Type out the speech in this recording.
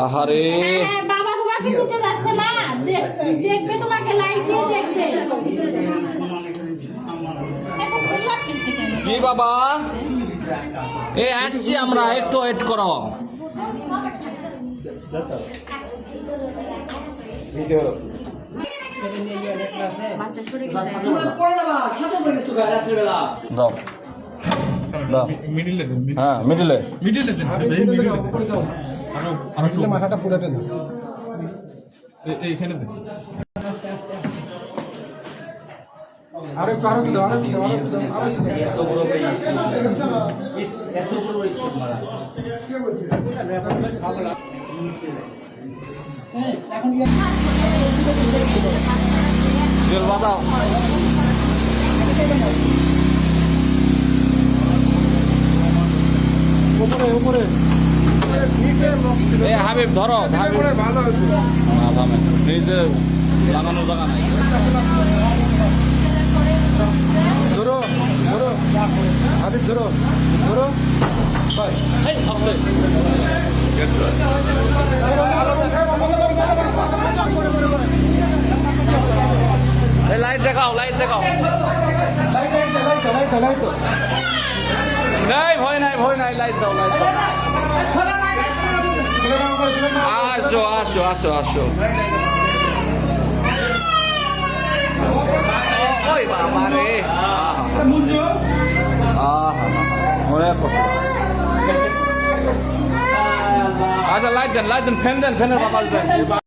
আহারে বাবা তোমাকে ছুটে যাচ্ছে মা, দেখবে তোমাকে লাইট দিয়ে দেখবে। কি বাবা, এ আসছি আমরা, একটু ওয়েট করো। দাও দাও, মিডিলে দেন, হ্যাঁ মিডিলে। মিডিলে দেন, মিডিলে দেন। আরো মাথাটা পুরোটা দিন। এইখানে দেন। আরো একটু দাও, আরো একটু দাও, আরো একটু দাও, আরো একটু দাও। এত বড় স্কুল মারা কে বলছে? জল বাদাও। উপরে উপরে এ হাবিব ধরো, হাবিব ভালো হয়েছে। নিজে লাগানোর জায়গা নাই। ধরো ধরো হাবিব ধরো ধরো বাস। এই, আস্তে। এই লাইট দেখাও, লাইট দেখাও। নাই ভয় নাই, ভয় নাই, লাইট দাও, লাইট দাও। আসো আসো আসো আসো। ওই বাবা রে, অনেক কষ্ট। আচ্ছা লাইট দেন, লাইট দেন, ফ্যান দেন, ফ্যানের বাতাস দেন।